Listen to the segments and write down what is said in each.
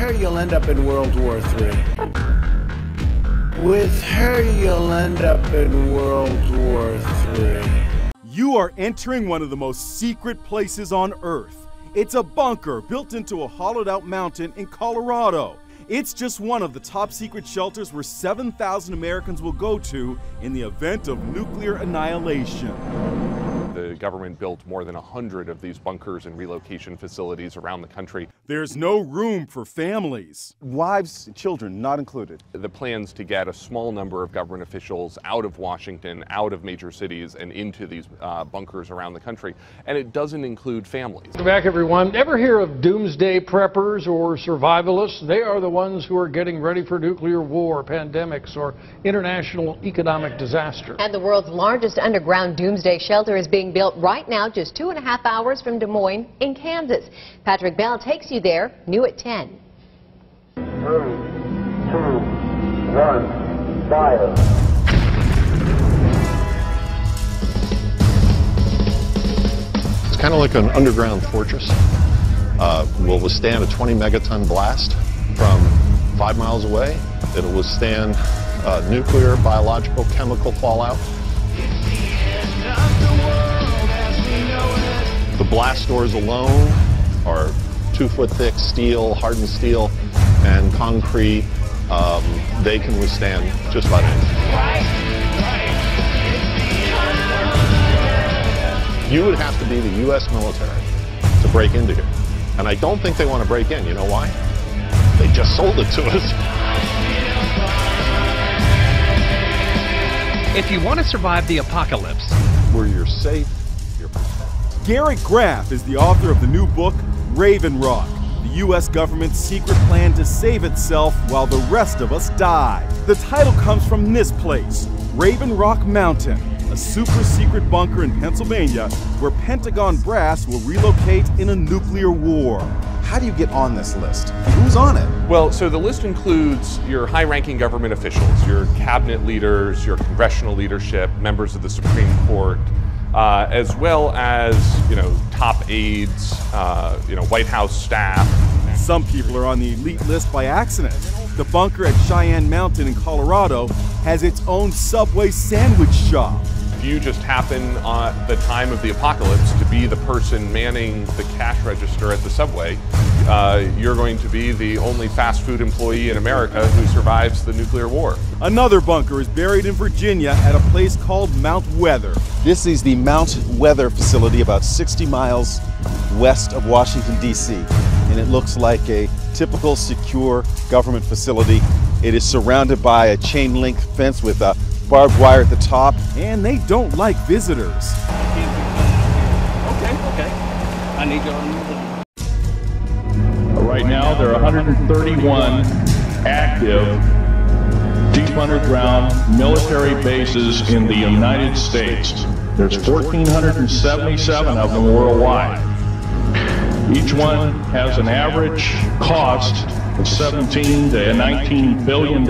her, you'll end up in World War III. With her, you'll end up in World War III. You are entering one of the most secret places on Earth. It's a bunker built into a hollowed-out mountain in Colorado. It's just one of the top secret shelters where 7,000 Americans will go to in the event of nuclear annihilation. The government built more than 100 of these bunkers and relocation facilities around the country. There's no room for families. Wives, children not included. The plans to get a small number of government officials out of Washington, out of major cities, and into these bunkers around the country. And it doesn't include families. Welcome back, everyone. Ever hear of doomsday preppers or survivalists? They are the ones who are getting ready for nuclear war, pandemics, or international economic disaster. And the world's largest underground doomsday shelter is being built right now, just 2.5 hours from Des Moines in Kansas. Patrick Bell takes you there, new at 10. 3, 2, 1, fire. It's kind of like an underground fortress. Will withstand a 20 megaton blast from 5 miles away. It'll withstand nuclear, biological, chemical fallout. The blast doors alone are 2-foot thick steel, hardened steel, and concrete. They can withstand just about anything. You would have to be the U.S. military to break into here. And I don't think they want to break in. You know why? They just sold it to us. If you want to survive the apocalypse, where you're safe, you're protected. Garrett Graff is the author of the new book, Raven Rock, the U.S. government's secret plan to save itself while the rest of us die. The title comes from this place, Raven Rock Mountain, a super secret bunker in Pennsylvania where Pentagon brass will relocate in a nuclear war. How do you get on this list? Who's on it? Well, so the list includes your high-ranking government officials, your cabinet leaders, your congressional leadership, members of the Supreme Court, as well as, top aides, White House staff. Some people are on the elite list by accident. The bunker at Cheyenne Mountain in Colorado has its own Subway sandwich shop. If you just happen on the time of the apocalypse to be the person manning the cash register at the Subway, you're going to be the only fast food employee in America who survives the nuclear war. Another bunker is buried in Virginia at a place called Mount Weather. This is the Mount Weather facility about 60 miles west of Washington, D.C. And it looks like a typical secure government facility. It is surrounded by a chain link fence with a barbed wire at the top. And they don't like visitors. okay. I need you. Right now, there are 131 active deep underground military bases in the United States. There's 1,477 of them worldwide. Each one has an average cost of $17 to $19 billion.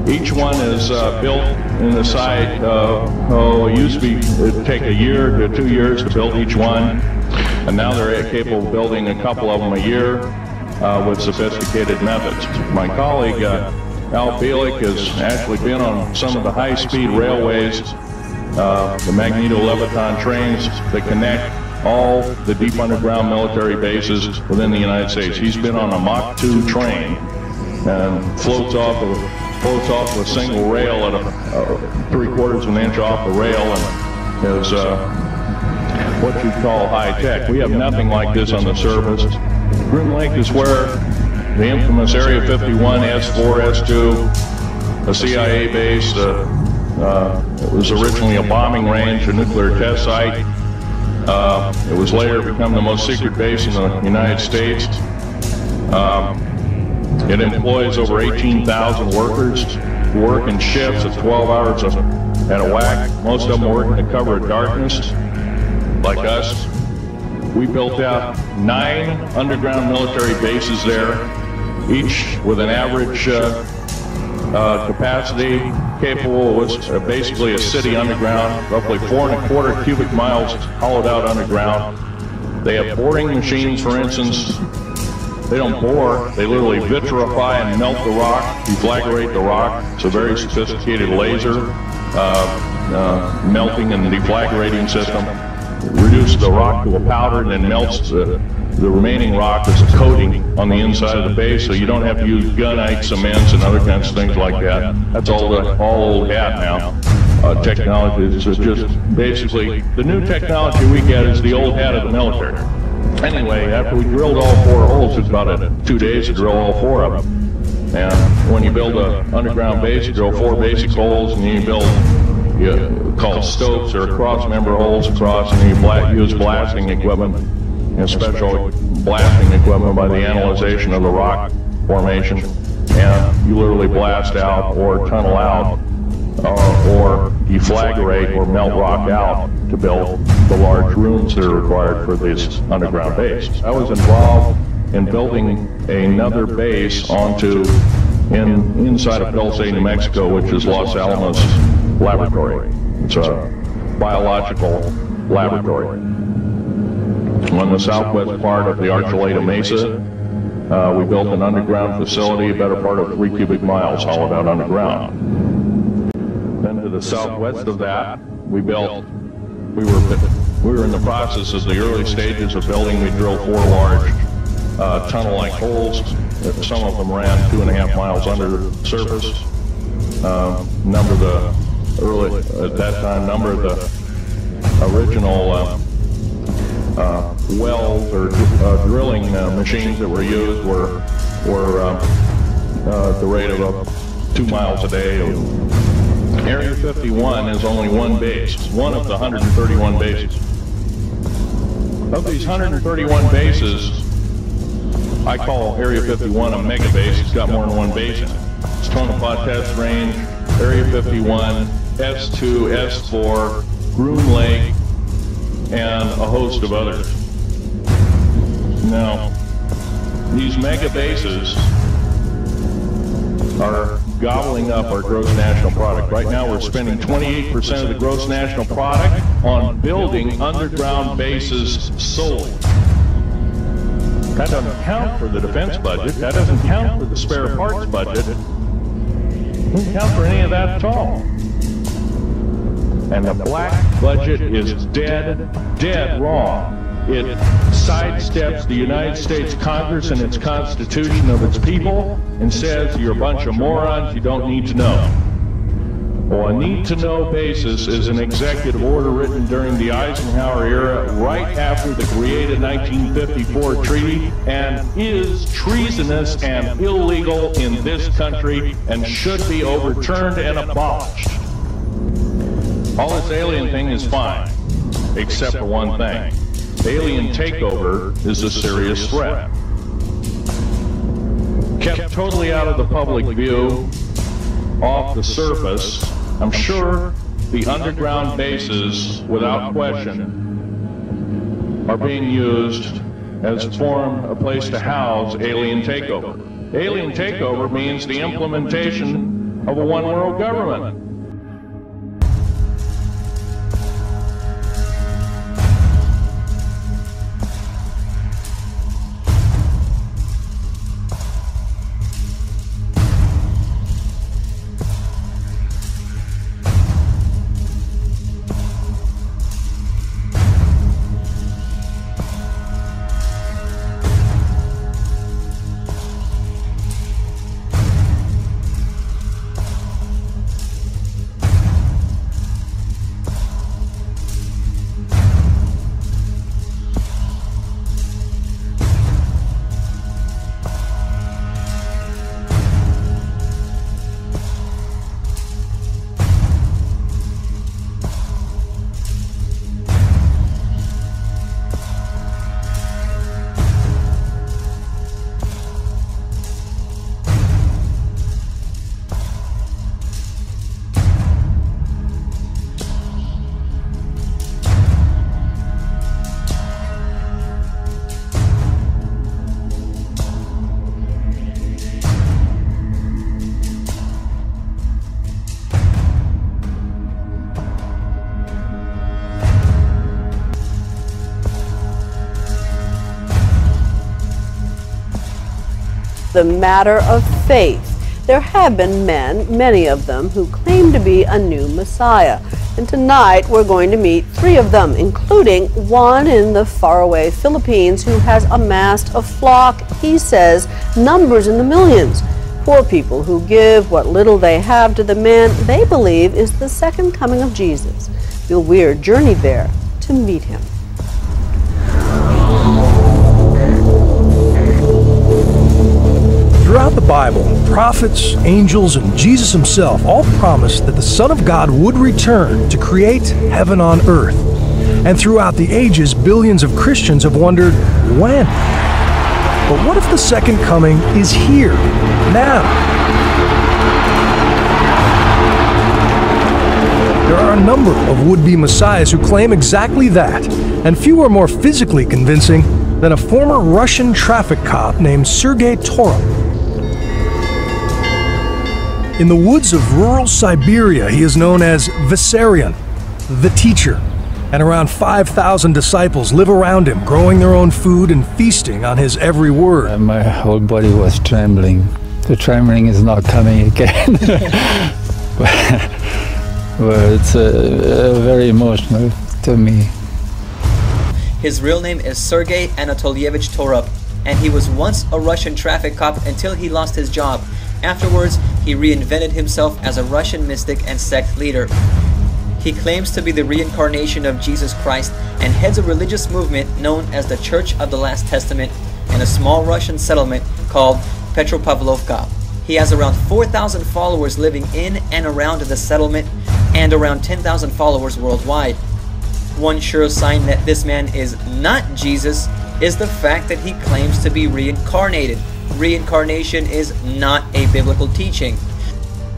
Each one is built in the site, it used to be, it'd take a year to 2 years to build each one. And now they're capable of building a couple of them a year with sophisticated methods. My colleague, Al Bielik, has actually been on some of the high-speed railways, the magneto-leviton trains that connect all the deep underground military bases within the United States. He's been on a Mach 2 train and floats off of a single rail at 3/4 of an inch off the rail and is what you'd call high-tech. We have nothing like this on the surface. Groom Lake is where the infamous Area 51, S4, S2, a CIA base, it was originally a bombing range, a nuclear test site. It was later become the most secret base in the United States. It employs over 18,000 workers who work in shifts of 12 hours at a whack. Most of them work in the cover of darkness, like us. We built out 9 underground military bases there, each with an average capacity capable of basically a city underground, roughly 4¼ cubic miles hollowed out underground. They have boarding machines, for instance, They don't bore, they literally vitrify and melt the rock, deflagrate the rock. It's a very sophisticated laser melting and deflagrating system. Reduces the rock to a powder and then melts the remaining rock as a coating on the inside of the base, so you don't have to use gunite, cements, and other kinds of things like that. That's all old hat now. Technology is just basically, the new technology we get is the old hat of the military. Anyway, after we drilled all 4 holes, it's about 2 days to drill all 4 of them. And when you build an underground base, you drill 4 basic holes, and then you build called stopes or cross-member holes across, and then you use blasting equipment and special blasting equipment by the analyzation of the rock formation, and you literally blast out or tunnel out or deflagrate or melt rock out to build the large rooms that are required for this underground base. I was involved in building another base inside of Dulce, New Mexico, which is Los Alamos Laboratory. It's a biological laboratory. On the southwest part of the Archuleta Mesa, we built an underground facility, a better part of 3 cubic miles hollowed out underground. Then to the southwest of that, we were in the process of the early stages of building. We drilled 4 large tunnel-like holes. Some of them ran 2.5 miles under the surface. At that time, number of the original wells or drilling machines that were used were at the rate of 2 miles a day. Area 51 is only 1 base, one of the 131 bases. Of these 131 bases, I call Area 51 a mega base. It's got more than 1 base in it. It's Tonopah Test Range, Area 51, S2, S4, Groom Lake, and a host of others. Now, these mega bases are gobbling up our gross national product. Right now we're spending 28% of the gross national product on building underground bases solely. That doesn't count for the defense budget. That doesn't count for the spare parts budget. It doesn't count for any of that at all. And the black budget is dead wrong. It sidesteps the United States Congress and its Constitution of its people and says you're a bunch of morons, you don't need to know. Well, a need-to-know basis is an executive order written during the Eisenhower era right after the created 1954 treaty and is treasonous and illegal in this country and should be overturned and abolished. All this alien thing is fine, except for one thing. Alien takeover is a serious threat. Kept totally out of the public view, off the surface, I'm sure the underground bases, without question, are being used as a place to house alien takeover. Alien takeover means the implementation of a one-world government. the matter of faith. There have been men, many of them, who claim to be a new Messiah. And tonight we're going to meet 3 of them, including one in the faraway Philippines who has amassed a flock, he says, numbers in the millions. Poor people who give what little they have to the man they believe is the second coming of Jesus. Bill Weir journeyed there to meet him. Throughout the Bible, prophets, angels, and Jesus himself all promised that the Son of God would return to create heaven on earth. And throughout the ages, billions of Christians have wondered, when? But what if the second coming is here, now? There are a number of would-be messiahs who claim exactly that, and few are more physically convincing than a former Russian traffic cop named Sergei Torop. In the woods of rural Siberia, he is known as Vissarion, the teacher, and around 5,000 disciples live around him, growing their own food and feasting on his every word. My whole body was trembling. The trembling is not coming again. But it's very emotional to me. His real name is Sergei Anatolievich Torop, and he was once a Russian traffic cop until he lost his job. Afterwards, he reinvented himself as a Russian mystic and sect leader. He claims to be the reincarnation of Jesus Christ and heads a religious movement known as the Church of the Last Testament in a small Russian settlement called Petropavlovka. He has around 4,000 followers living in and around the settlement and around 10,000 followers worldwide. One sure sign that this man is not Jesus is the fact that he claims to be reincarnated. Reincarnation is not a biblical teaching.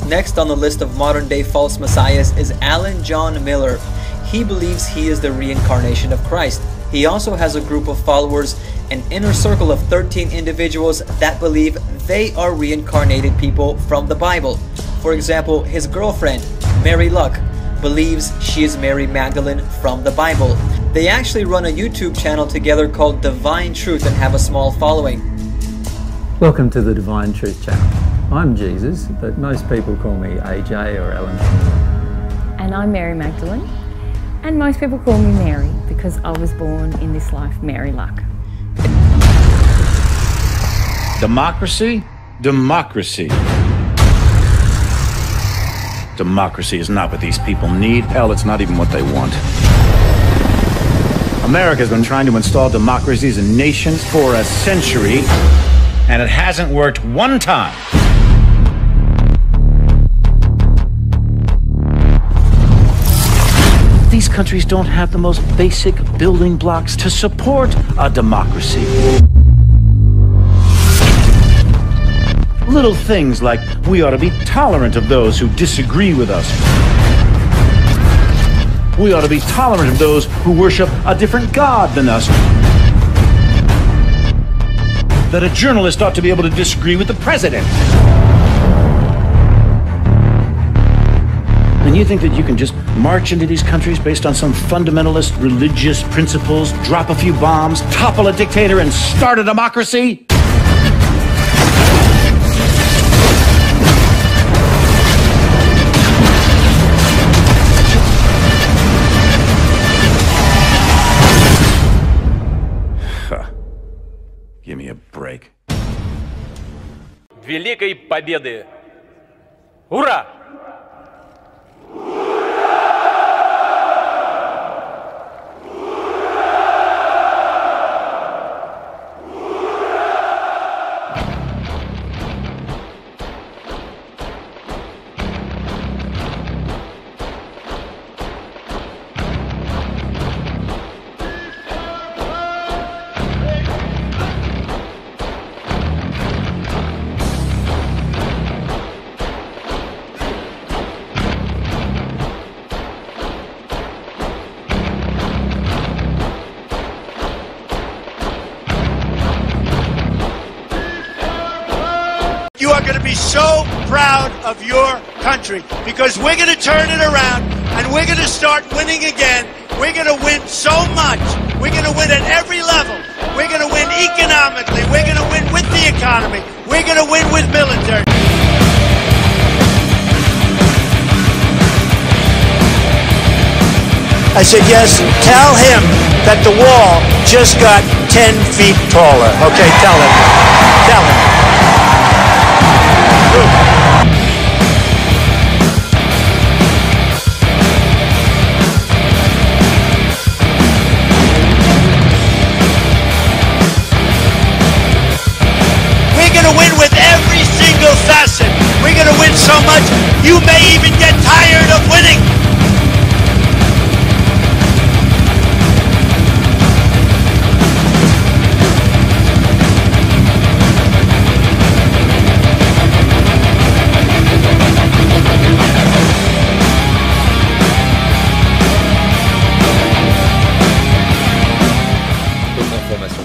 Next on the list of modern-day false messiahs is Alan John Miller. He believes he is the reincarnation of Christ. He also has a group of followers, an inner circle of 13 individuals that believe they are reincarnated people from the Bible. For example, his girlfriend, Mary Luck, believes she is Mary Magdalene from the Bible. They actually run a YouTube channel together called Divine Truth and have a small following. Welcome to the Divine Truth channel. I'm Jesus, but most people call me AJ or Alan. And I'm Mary Magdalene, and most people call me Mary because I was born in this life Mary Luck. Democracy? Democracy. Democracy is not what these people need. Hell, it's not even what they want. America's been trying to install democracies in nations for a century, and it hasn't worked one time. These countries don't have the most basic building blocks to support a democracy. Little things like we ought to be tolerant of those who disagree with us. We ought to be tolerant of those who worship a different God than us. That a journalist ought to be able to disagree with the president. And you think that you can just march into these countries based on some fundamentalist religious principles, drop a few bombs, topple a dictator, and start a democracy? Give me a break. Великой Победы! Ура! You are going to be so proud of your country because we're going to turn it around and we're going to start winning again. We're going to win so much. We're going to win at every level. We're going to win economically. We're going to win with the economy. We're going to win with military. I said, yes, tell him that the wall just got 10 feet taller. Okay, tell him. Tell him. We're going to win with every single facet. We're going to win so much, you may even get tired of winning.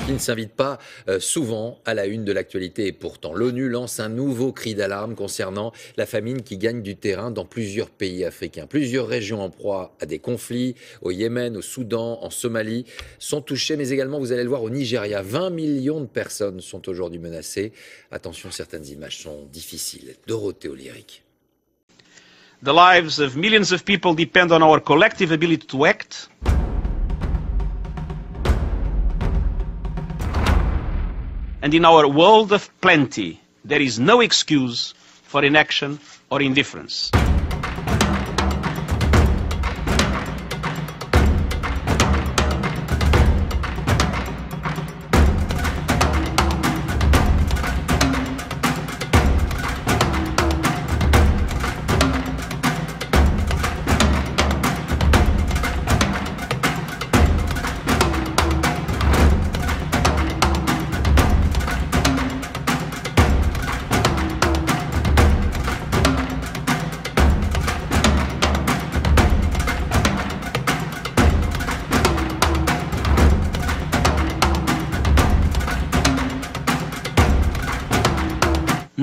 Qui ne s'invite pas souvent à la une de l'actualité. Et pourtant, l'ONU lance un nouveau cri d'alarme concernant la famine qui gagne du terrain dans plusieurs pays africains. Plusieurs régions en proie à des conflits, au Yémen, au Soudan, en Somalie, sont touchées, mais également, vous allez le voir, au Nigeria. 20 millions de personnes sont aujourd'hui menacées. Attention, certaines images sont difficiles. Dorothée au lyrique. The lives of millions of people depend on our collective ability to act. And in our world of plenty, there is no excuse for inaction or indifference.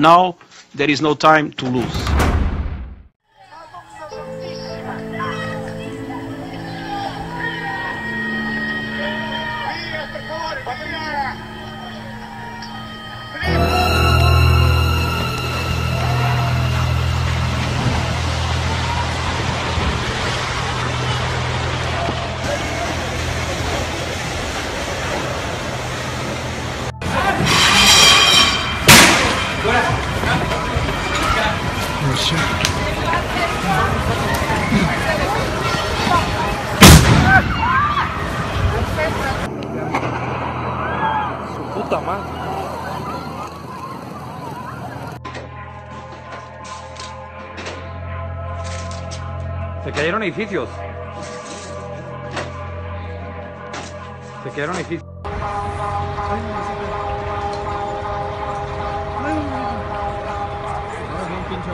Now, there is no time to lose. Puta madre. Se cayeron edificios. Se cayeron edificios.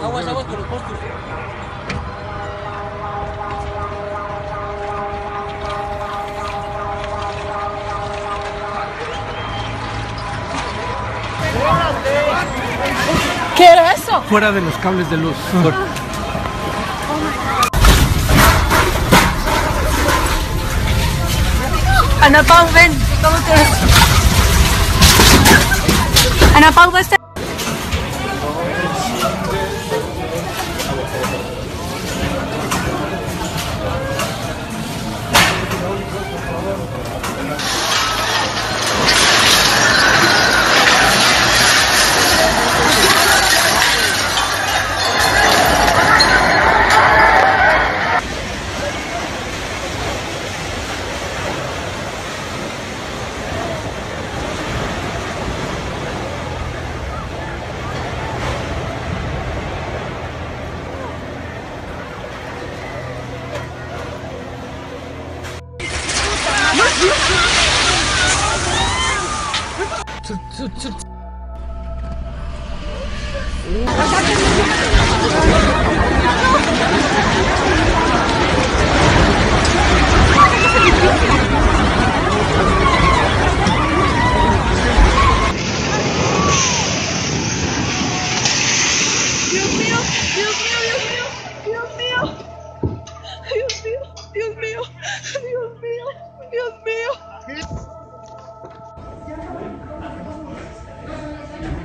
Aguas, aguas con los postes. ¿Qué era eso? Fuera de los cables de luz. Ana Pau, ven. ¿Cómo te ves? Ana Pau, ¿dónde está?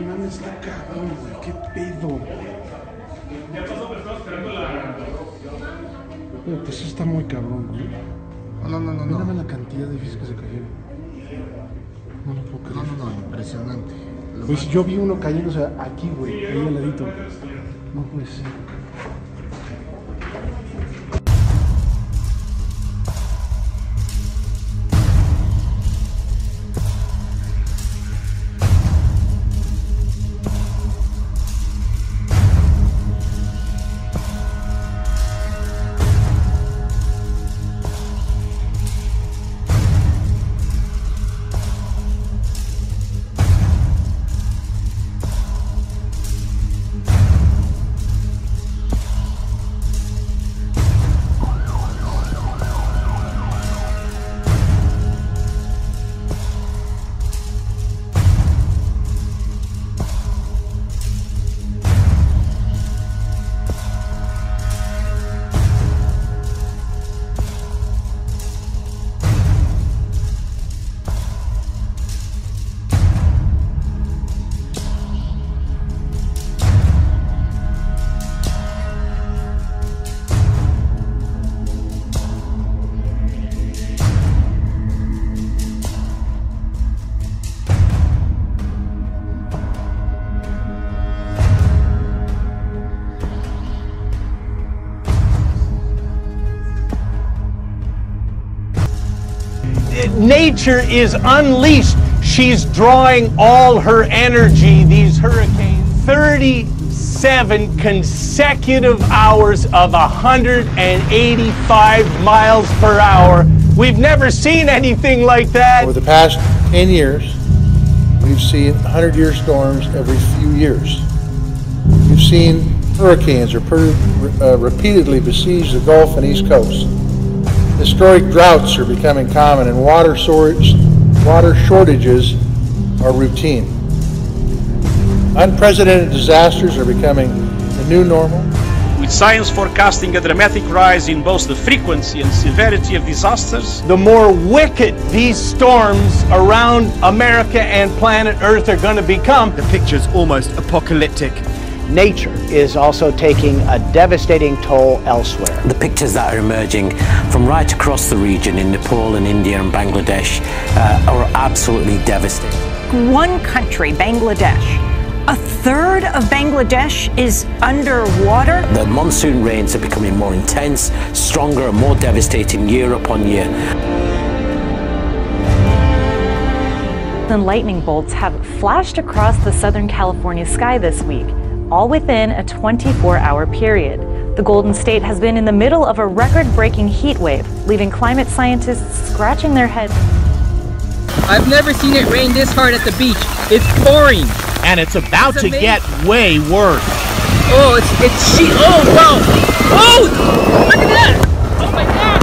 mames, está cabrón, güey. ¿Qué pedo? Pues eso está muy cabrón, güey. No. Mírame la cantidad de edificios que se cayeron. No lo puedo creer. No, impresionante. Pues yo vi uno cayéndose aquí, güey, ahí al ladito. No puede ser. Nature is unleashed. She's drawing all her energy, these hurricanes. 37 consecutive hours of 185 miles per hour. We've never seen anything like that. Over the past 10 years, we've seen 100-year storms every few years. We've seen hurricanes repeatedly besiege the Gulf and East Coast. Historic droughts are becoming common, and water shortages are routine. Unprecedented disasters are becoming the new normal. With science forecasting a dramatic rise in both the frequency and severity of disasters, the more wicked these storms around America and planet Earth are going to become. The picture's almost apocalyptic. Nature is also taking a devastating toll elsewhere. The pictures that are emerging from right across the region in Nepal and India and Bangladesh are absolutely devastating. One country, Bangladesh, a third of Bangladesh is underwater. The monsoon rains are becoming more intense, stronger and more devastating year upon year. And lightning bolts have flashed across the Southern California sky this week, all within a 24-hour period. The Golden State has been in the middle of a record-breaking heat wave, leaving climate scientists scratching their heads. I've never seen it rain this hard at the beach. It's pouring. And it's about to get way worse. Oh, oh, wow. Oh, look at that. Oh my God.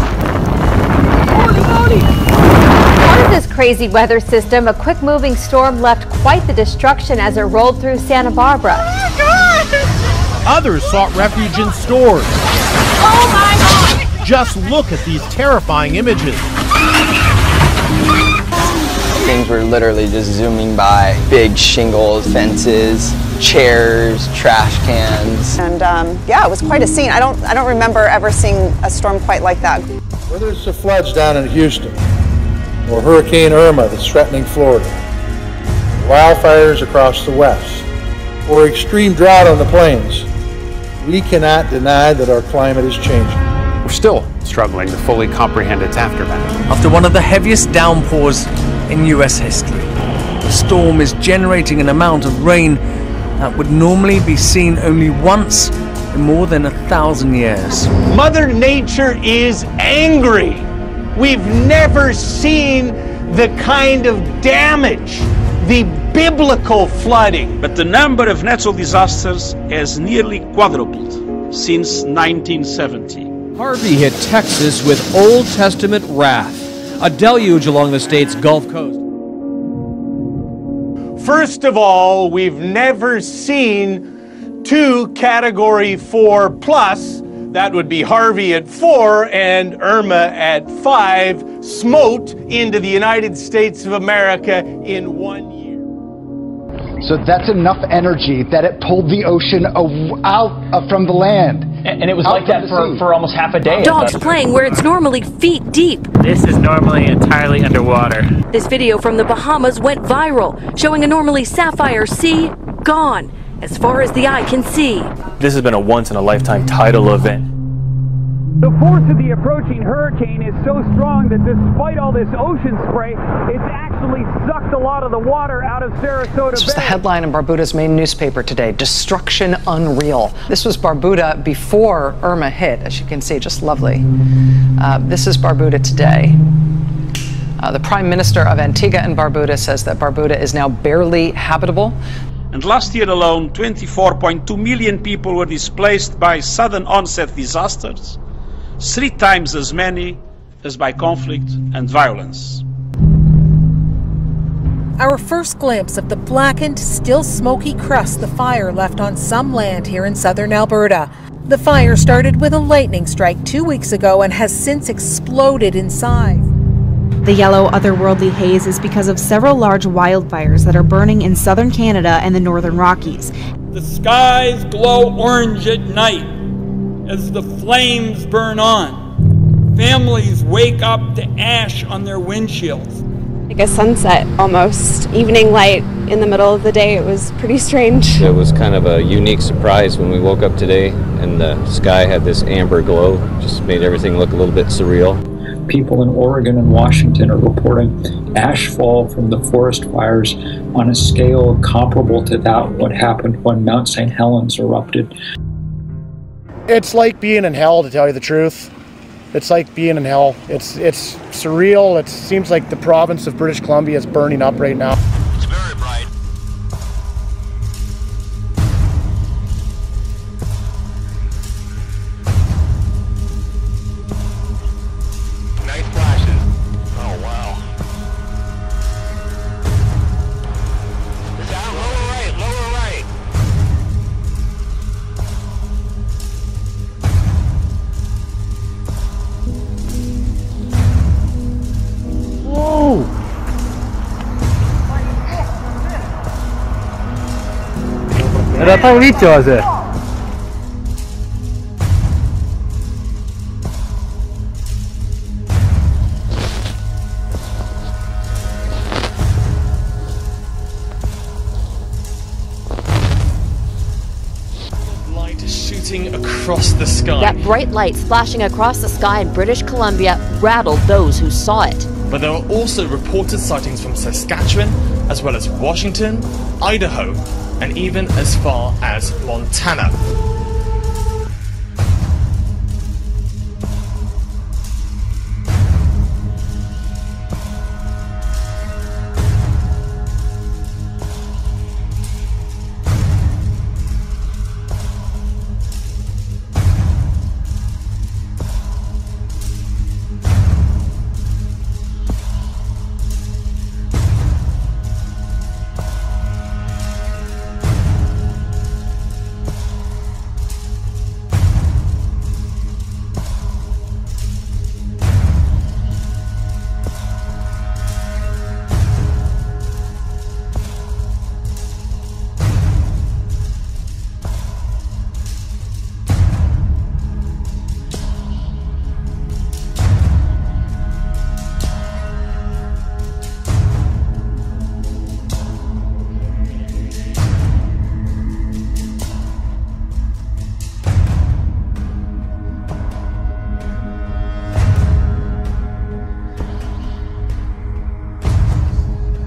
Holy moly. Part of this crazy weather system, a quick-moving storm left quite the destruction as it rolled through Santa Barbara. Others sought refuge in stores. Oh my God! Just look at these terrifying images. Things were literally just zooming by. Big shingles, fences, chairs, trash cans. And yeah, it was quite a scene. I don't remember ever seeing a storm quite like that. Whether it's the floods down in Houston, or Hurricane Irma that's threatening Florida, wildfires across the west, or extreme drought on the plains, we cannot deny that our climate is changing. We're still struggling to fully comprehend its aftermath. After one of the heaviest downpours in US history, the storm is generating an amount of rain that would normally be seen only once in more than 1,000 years. Mother Nature is angry. We've never seen the kind of damage, the biblical flooding. But the number of natural disasters has nearly quadrupled since 1970. Harvey hit Texas with Old Testament wrath, a deluge along the state's Gulf Coast. First of all, we've never seen 2 Category 4 plus, that would be Harvey at 4 and Irma at 5, smote into the United States of America in 1 year. So that's enough energy that it pulled the ocean out from the land. And it was like that for almost half a day. Dogs playing where it's normally feet deep. This is normally entirely underwater. This video from the Bahamas went viral, showing a normally sapphire sea gone as far as the eye can see. This has been a once-in-a-lifetime tidal event. The force of the approaching hurricane is so strong that despite all this ocean spray, it's actually sucked a lot of the water out of Sarasota This was the Bay. headline in Barbuta's main newspaper today, Destruction Unreal. This was Barbuda before Irma hit, as you can see, just lovely. This is Barbuda today. The Prime Minister of Antigua and Barbuda says that Barbuda is now barely habitable. And last year alone, 24.2 million people were displaced by sudden onset disasters, 3 times as many as by conflict and violence. Our first glimpse of the blackened, still smoky crust the fire left on some land here in southern Alberta. The fire started with a lightning strike 2 weeks ago and has since exploded in size. The yellow, otherworldly haze is because of several large wildfires that are burning in southern Canada and the northern Rockies. The skies glow orange at night as the flames burn on. Families wake up to ash on their windshields. Like a sunset almost, evening light in the middle of the day. It was pretty strange. It was kind of a unique surprise when we woke up today and the sky had this amber glow. Just made everything look a little bit surreal. People in Oregon and Washington are reporting ash fall from the forest fires on a scale comparable to that what happened when Mount St. Helens erupted. It's like being in hell, to tell you the truth. It's like being in hell. It's surreal. It seems like the province of British Columbia is burning up right now. It's very bright. Nice flashes. Oh, wow. Down, lower right, lower right. Whoa! Era Paulitiosa. Light shooting across the sky. That bright light splashing across the sky in British Columbia rattled those who saw it. But there are also reported sightings from Saskatchewan, as well as Washington, Idaho, and even as far as Montana.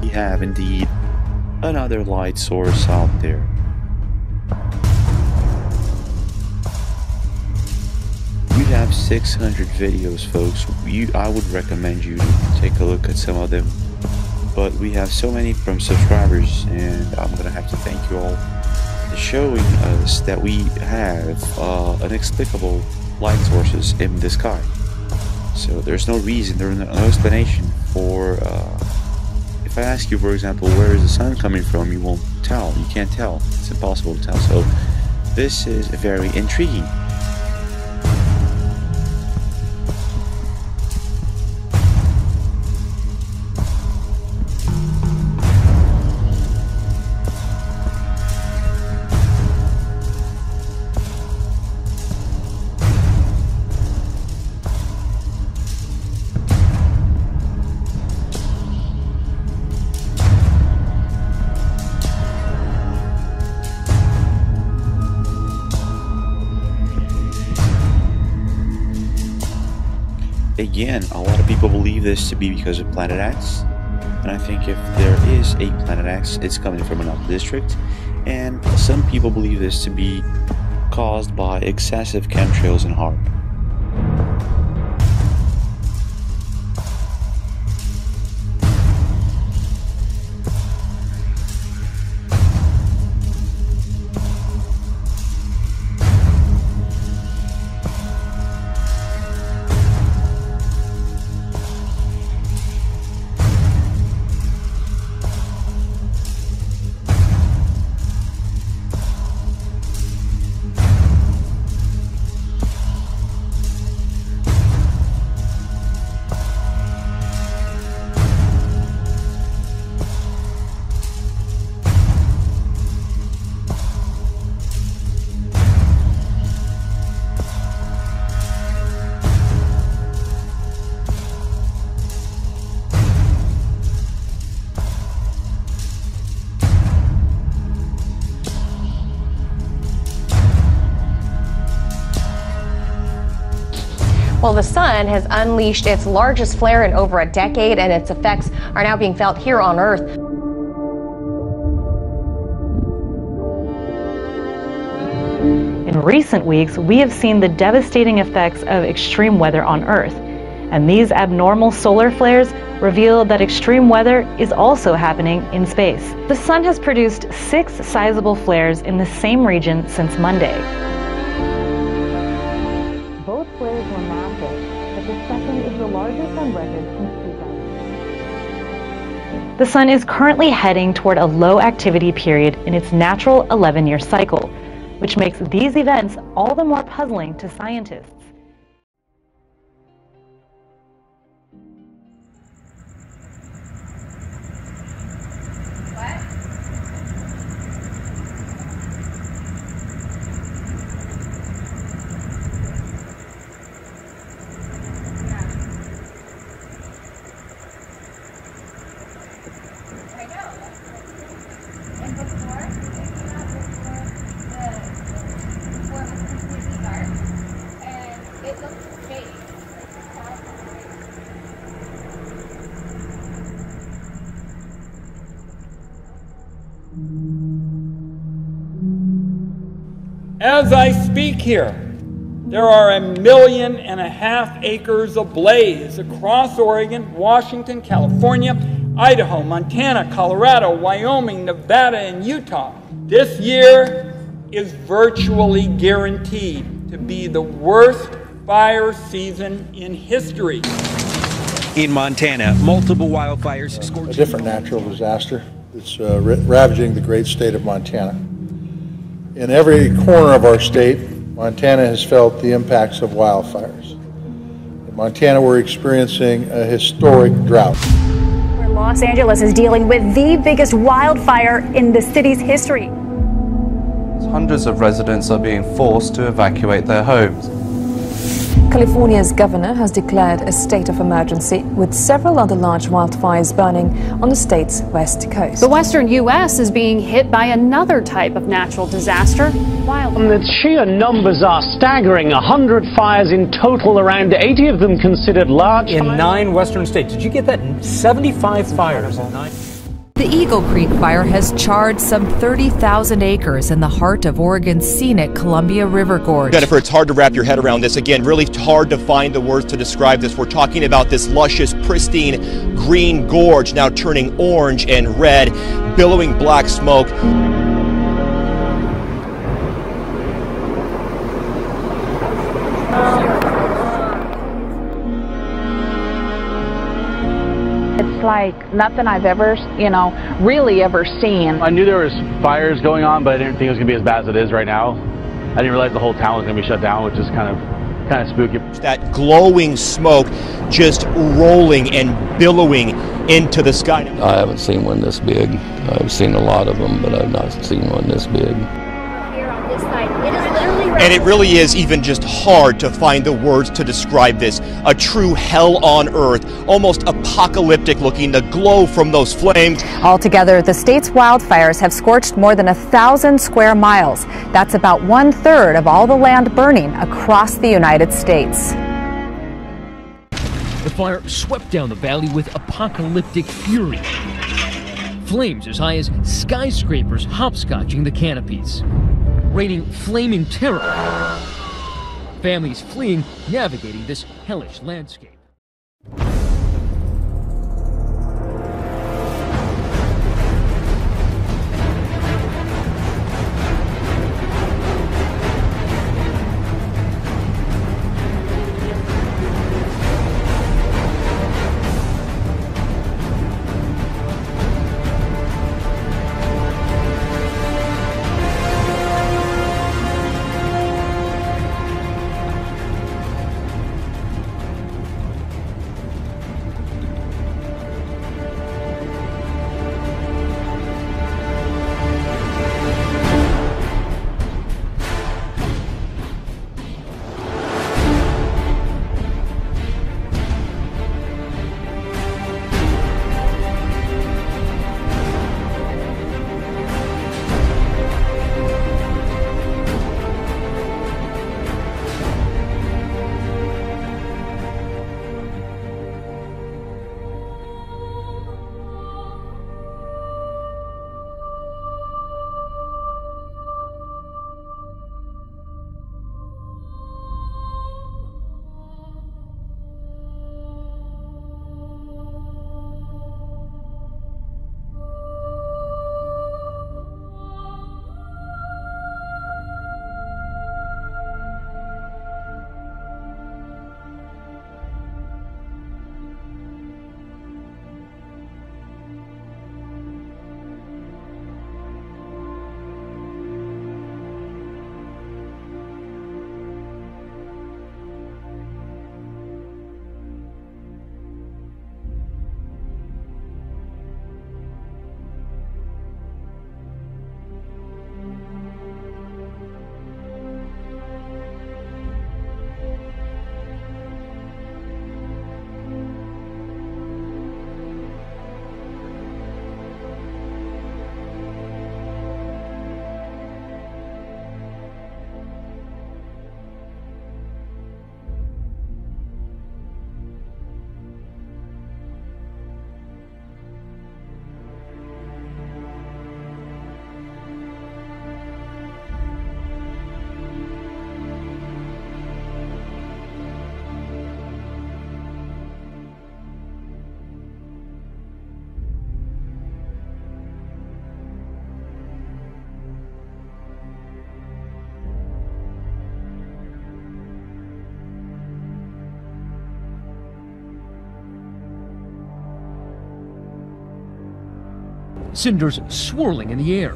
We have indeed another light source out there. We have 600 videos, folks. I would recommend you to take a look at some of them, but we have so many from subscribers, and I'm gonna have to thank you all for showing us that we have inexplicable light sources in the sky. So there's no reason, there's no explanation for if I ask you, for example, where is the sun coming from, you won't tell. You can't tell. It's impossible to tell. So this is very intriguing. Again, a lot of people believe this to be because of Planet X, and I think if there is a Planet X, it's coming from another district, and some people believe this to be caused by excessive chemtrails and HAARP. Well, the sun has unleashed its largest flare in over a decade, and its effects are now being felt here on Earth. In recent weeks, we have seen the devastating effects of extreme weather on Earth, and these abnormal solar flares reveal that extreme weather is also happening in space. The sun has produced 6 sizable flares in the same region since Monday. Both flares were massive, but the second is the largest on record since 2000. The sun is currently heading toward a low activity period in its natural 11-year cycle, which makes these events all the more puzzling to scientists. As I speak here, there are 1.5 million acres ablaze across Oregon, Washington, California, Idaho, Montana, Colorado, Wyoming, Nevada, and Utah. This year is virtually guaranteed to be the worst fire season in history. In Montana, multiple wildfires scorched. A different natural disaster that's ravaging the great state of Montana. In every corner of our state, Montana has felt the impacts of wildfires. In Montana, we're experiencing a historic drought. Los Angeles is dealing with the biggest wildfire in the city's history. Hundreds of residents are being forced to evacuate their homes. California's governor has declared a state of emergency, with several other large wildfires burning on the state's west coast. The western U.S. is being hit by another type of natural disaster, wildfire. The sheer numbers are staggering. 100 fires in total, around 80 of them considered large. In 9 western states. Did you get that? 75 fires in 9. The Eagle Creek fire has charred some 30,000 acres in the heart of Oregon's scenic Columbia River Gorge. Jennifer, it's hard to wrap your head around this. Again, really hard to find the words to describe this. We're talking about this luscious, pristine green gorge now turning orange and red, billowing black smoke. It's like nothing I've ever, really ever seen. I knew there was fires going on, but I didn't think it was going to be as bad as it is right now. I didn't realize the whole town was going to be shut down, which is kind of spooky. That glowing smoke just rolling and billowing into the sky. I haven't seen one this big. I've seen a lot of them, but I've not seen one this big. And it really is even just hard to find the words to describe this. A true hell on earth, almost apocalyptic looking, the glow from those flames. Altogether, the state's wildfires have scorched more than 1,000 square miles. That's about 1/3 of all the land burning across the United States. The fire swept down the valley with apocalyptic fury. Flames as high as skyscrapers hopscotching the canopies, raining flaming terror. Families fleeing, navigating this hellish landscape. Cinders swirling in the air.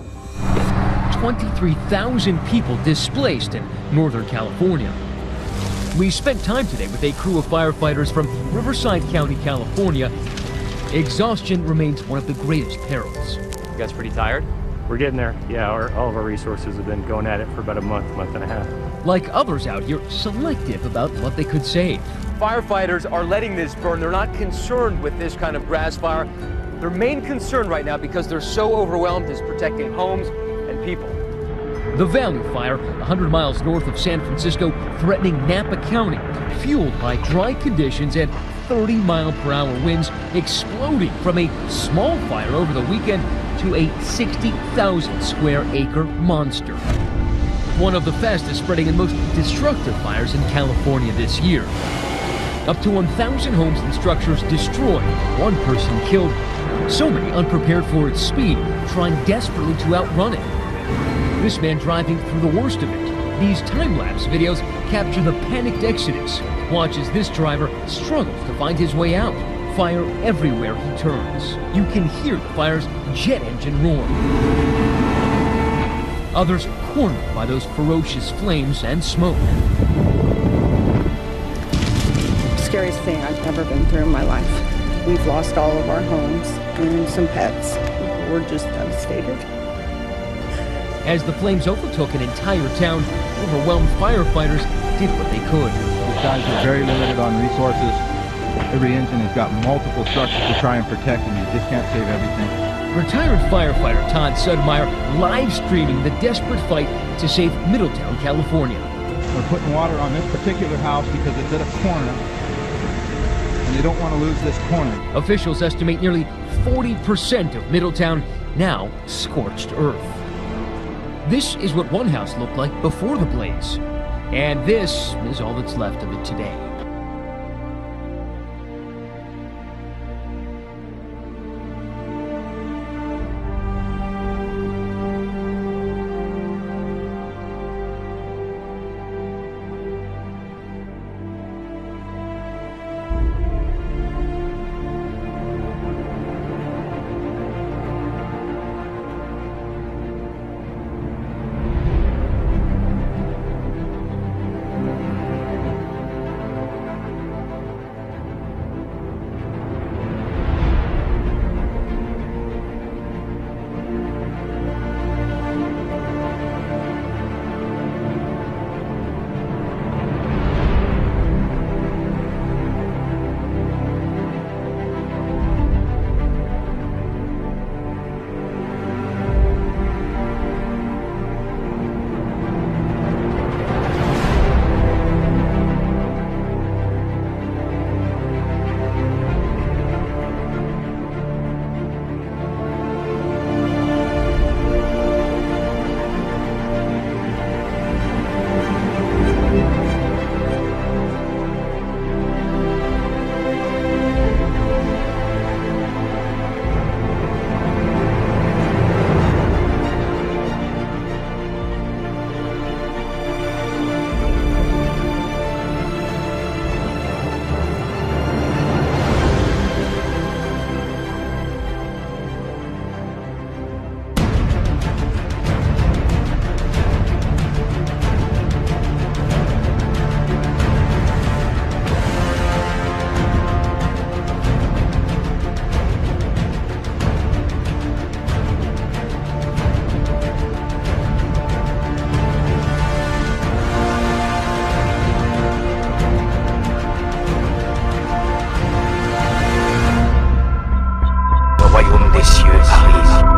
23,000 people displaced in Northern California. We spent time today with a crew of firefighters from Riverside County, California. Exhaustion remains one of the greatest perils. You guys pretty tired? We're getting there. Yeah, all of our resources have been going at it for about a month and a half. Like others out here, selective about what they could save. Firefighters are letting this burn. They're not concerned with this kind of grass fire. Their main concern right now, because they're so overwhelmed, is protecting homes and people. The Valley Fire, 100 miles north of San Francisco, threatening Napa County, fueled by dry conditions and 30-mile-per-hour winds, exploding from a small fire over the weekend to a 60,000-square-acre monster. One of the fastest spreading and most destructive fires in California this year. Up to 1,000 homes and structures destroyed, one person killed. So many unprepared for its speed, trying desperately to outrun it. This man driving through the worst of it. These time-lapse videos capture the panicked exodus. Watch as this driver struggles to find his way out. Fire everywhere he turns. You can hear the fire's jet engine roar. Others cornered by those ferocious flames and smoke. Scariest thing I've ever been through in my life. We've lost all of our homes and some pets. We're just devastated. As the flames overtook an entire town, overwhelmed firefighters did what they could. The guys are very limited on resources. Every engine has got multiple structures to try and protect, and you just can't save everything. Retired firefighter Todd Sudmeyer live streaming the desperate fight to save Middletown, California. We're putting water on this particular house because it's at a corner. And and they don't want to lose this corner. Officials estimate nearly 40% of Middletown now scorched earth. This is what one house looked like before the blaze, and this is all that's left of it today. royaume des cieux arrive.